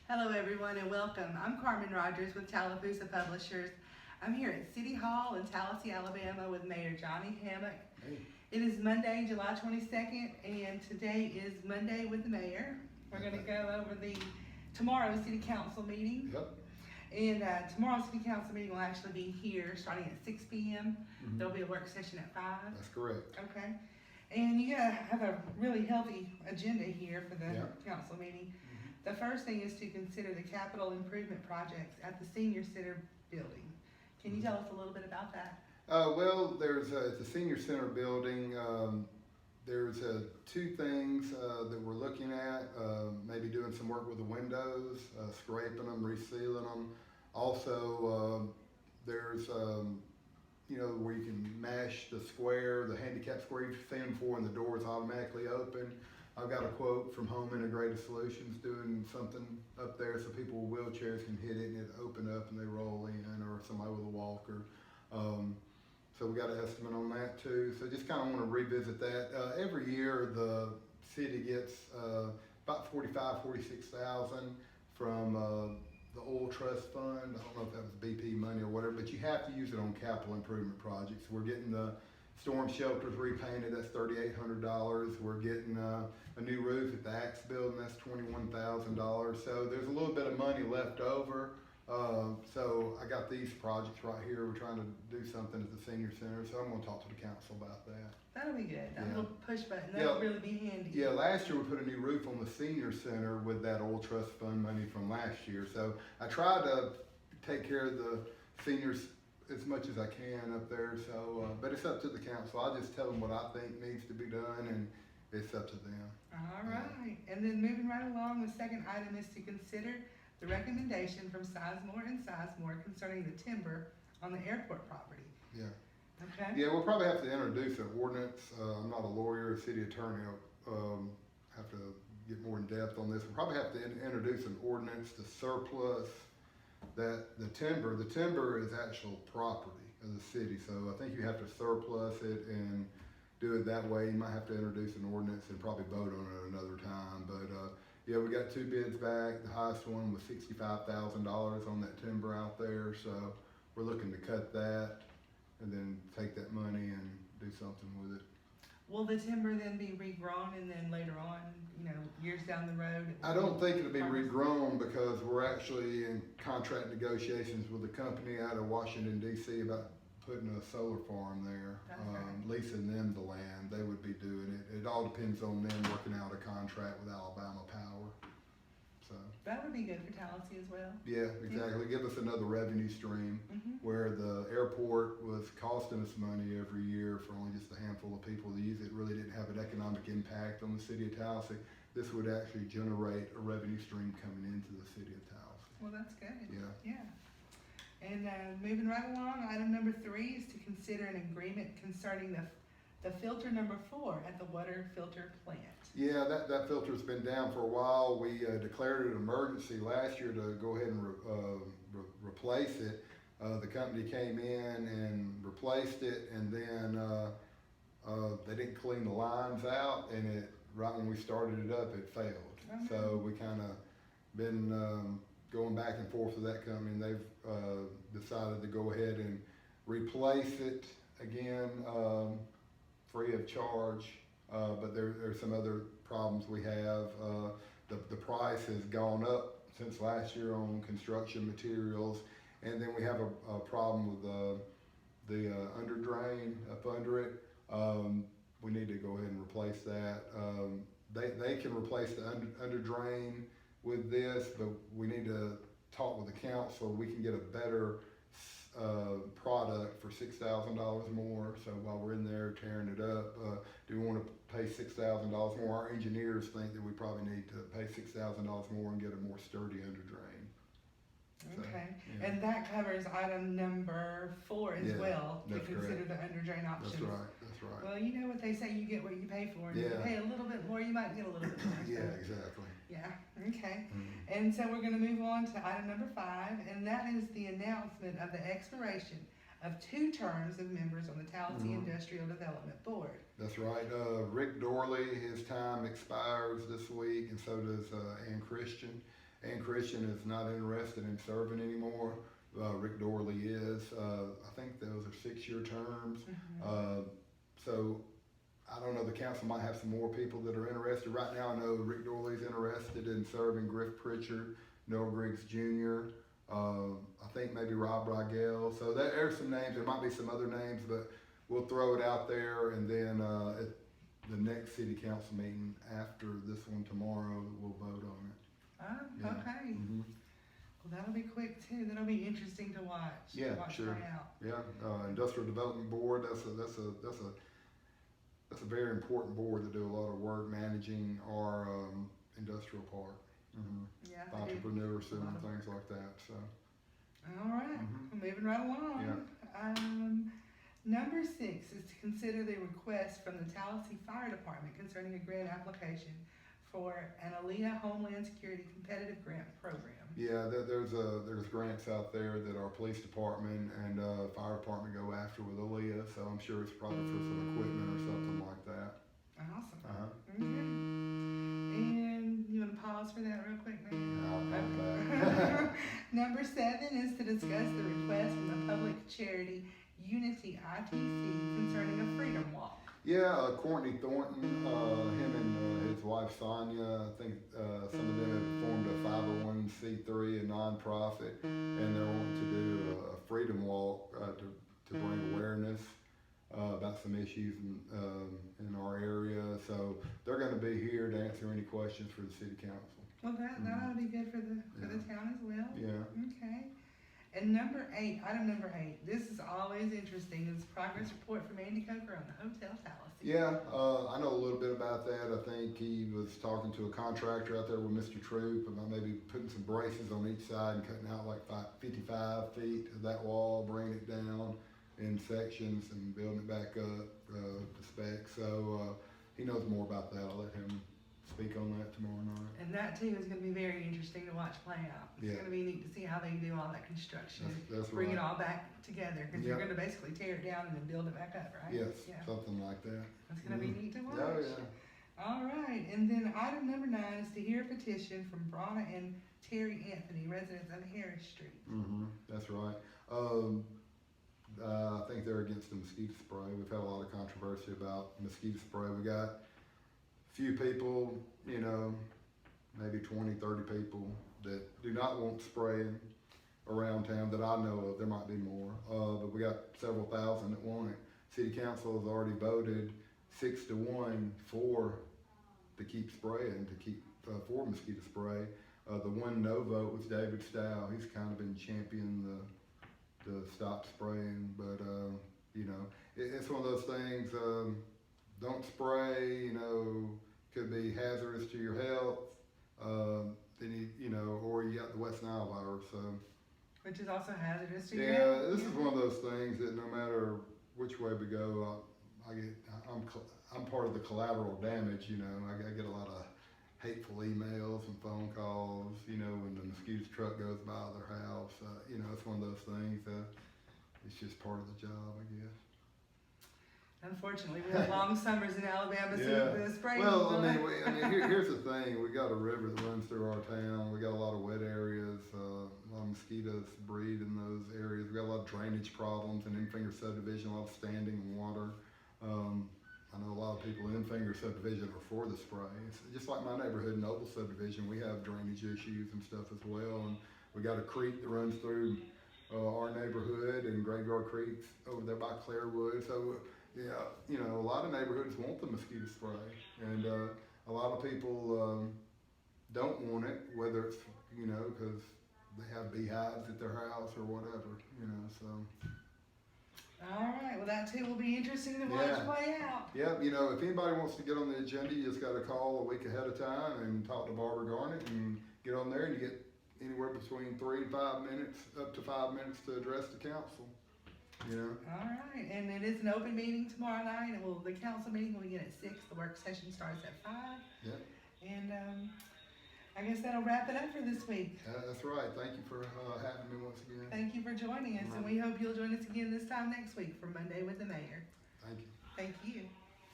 Hello everyone and welcome. I'm Carmen Rodgers with Tallassee Publishers. I'm here at City Hall in Tallassee, Alabama with Mayor Hammock. Hey. It is Monday, July 22nd, and today is Monday with the Mayor. We're going to go over tomorrow's City Council meeting. Yep. And tomorrow's City Council meeting will actually be here starting at 6 p.m. Mhm. There'll be a work session at 5. That's correct. Okay. And you gotta have a really healthy agenda here for the Yeah. council meeting. The first thing is to consider the capital improvement projects at the senior center building. Can you tell us a little bit about that? Well, there's at the senior center building. There's two things that we're looking at. Maybe doing some work with the windows, scraping them, resealing them. Also, there's where you can mash the square, the handicap square you've seen before, and the doors automatically open. I've got a quote from Home Integrated Solutions doing something up there so people with wheelchairs can hit it and it open up and they roll in, or somebody with a walker. So we got an estimate on that too. So just kind of want to revisit that. Every year the city gets about 46,000 from the oil trust fund. I don't know if that was BP money or whatever, but you have to use it on capital improvement projects. We're getting the storm shelters repainted, that's $3,800. We're getting a new roof at the Axe building, that's $21,000. So there's a little bit of money left over. So I got these projects right here. We're trying to do something at the senior center, so I'm gonna talk to the council about that. That'll be good. That Yeah. little push button, that'll really be handy. Yeah, last year we put a new roof on the senior center with that oil trust fund money from last year. So I tried to take care of the seniors as much as I can up there. So, but it's up to the council. I just tell them what I think needs to be done, and it's up to them. All right. And then moving right along, the second item is to consider the recommendation from Sizemore and Sizemore concerning the timber on the airport property. Yeah. Okay. Yeah, we'll probably have to introduce an ordinance. I'm not a lawyer, a city attorney. Have to get more in depth on this. We'll probably have to introduce an ordinance to surplus that the timber is actual property of the city. So I think you have to surplus it and do it that way. You might have to introduce an ordinance and probably vote on it another time. But yeah, we got 2 bids back. The highest one was $65,000 on that timber out there. So we're looking to cut that and then take that money and do something with it. Will the timber then be regrown and then later on, years down the road? I don't think it'll be regrown because we're actually in contract negotiations with a company out of Washington D.C. about putting a solar farm there, leasing them the land. They would be doing it. It all depends on them working out a contract with Alabama Power. So that would be good for Tallassee as well. yeah, exactly. Give us another revenue stream where the airport was costing us money every year for only just a handful of people to use it. It really didn't have an economic impact on the city of Tallassee. This would actually generate a revenue stream coming into the city of Tallassee. Well, that's good. Yeah. Yeah. And moving right along, item number 3 is to consider an agreement concerning the filter number 4 at the water filter plant. Yeah, that filter's been down for a while. We declared it an emergency last year to go ahead and replace it. The company came in and replaced it, and then they didn't clean the lines out, and right when we started it up, it failed. Okay. So we kind of been going back and forth with that company, and they've decided to go ahead and replace it again free of charge. But there's some other problems we have. The price has gone up since last year on construction materials, and then we have a problem with the under drain up under it. We need to go ahead and replace that. They can replace the under drain with this, but we need to talk with the council. We can get a better product for $6,000 more. So while we're in there tearing it up, do we want to pay $6,000 more? Our engineers think that we probably need to pay $6,000 more and get a more sturdy under drain. Okay, So, yeah. and that covers item number 4 as well, to consider the under drain options. That's right, that's right. Well, you know what they say, you get what you pay for, and if you pay a little bit more, you might get a little bit more. Yeah, exactly. Yeah, okay. And so we're gonna move on to item number 5, and that is the announcement of the expiration of 2 terms of members on the Tallassee Industrial Development Board. That's right. Rick Dorley, his time expires this week, and so does Ann Christian. and Christian is not interested in serving anymore. Rick Dorley is. I think those are 6-year terms. So I don't know, the council might have some more people that are interested. Right now I know Rick Dorley's interested in serving, Griff Pritchard, Noah Griggs Jr., I think maybe Rob Rigel. So there's some names. There might be some other names, but we'll throw it out there, and then at the next city council meeting after this one tomorrow, we'll vote on it. Oh, okay. Well, that'll be quick too. That'll be interesting to watch. Yeah, watch sure. play out. Yeah, Industrial Development Board. That's a very important board that do a lot of work managing our industrial park. Yeah, Entrepreneurs and things like that. So. All right, moving right along. Number 6 is to consider the request from the Tallassee Fire Department concerning a grant application for an ALEA Homeland Security Competitive Grant Program. Yeah, there's grants out there that our police department and fire department go after with ALEA, so I'm sure it's probably for some equipment or something like that. Awesome. And you want to pause for that real quick, man? I'll come back. Number 7 is to discuss the request from the public charity Unity ITC concerning a freedom walk. Yeah, Courtney Thornton, him and his wife Sonia, I think some of them have formed a 501c3, a nonprofit, and they're wanting to do a freedom walk to bring awareness about some issues in our area. So they're going to be here to answer any questions for the city council. Well, that'll be good for the town as well. Yeah. Okay. And item number 8, this is always interesting, is progress report from Andy Coker on the Hotel Tallassee. Yeah, I know a little bit about that. I think he was talking to a contractor out there with Mr. Troop about maybe putting some braces on each side and cutting out like 55 feet of that wall, bringing it down in sections and building it back up to spec. So he knows more about that. I'll let him speak on that tomorrow night. And that too is going to be very interesting to watch play out. It's going to be neat to see how they do all that construction, that's bring right. it all back together, because you're going to basically tear it down and then build it back up, right? Yes, something like that. It's going to be neat to watch. Oh, yeah. All right, and then item number 9 is to hear a petition from Bronna and Terry Anthony, residents of Harris Street. That's right. I think they're against the mosquito spray. We've had a lot of controversy about mosquito spray. We got few people, maybe 20, 30 people that do not want spraying around town that I know of. There might be more, but we got several thousand that want it. City council has already voted 6-1 to keep spraying, for mosquito spray. The one no vote was David Stow. He's kind of been championing the stop spraying, but it's one of those things. Don't spray, could be hazardous to your health. Then or you got the West Nile virus. Which is also hazardous to your health. Yeah, this is one of those things that no matter which way we go, I'm part of the collateral damage. I get a lot of hateful emails and phone calls. When the mosquito truck goes by their house. It's one of those things. It's just part of the job, I guess. Unfortunately, we have long summers in Alabama, so the spray. Well, here's the thing. We got a river that runs through our town. We got a lot of wet areas. A lot of mosquitoes breed in those areas. We got a lot of drainage problems in Infinger subdivision, a lot of standing water. I know a lot of people in Infinger subdivision are for the spray. It's just like my neighborhood, Noble subdivision. We have drainage issues and stuff as well. And we got a creek that runs through our neighborhood, and Graveyard Creek's over there by Clairwood. So, a lot of neighborhoods want the mosquito spray, and a lot of people don't want it, whether it's, because they have beehives at their house or whatever, so. All right, well, that too will be interesting to watch play out. Yeah, if anybody wants to get on the agenda, you just got to call a week ahead of time and talk to Barbara Garnett and get on there, and you get anywhere between 3 and 5 minutes, up to 5 minutes to address the council. All right, and it is an open meeting tomorrow night, and the council meeting will begin at 6. The work session starts at 5. Yeah. And I guess that'll wrap it up for this week. That's right. Thank you for having me once again. Thank you for joining us, and we hope you'll join us again this time next week for Monday with the Mayor. Thank you. Thank you.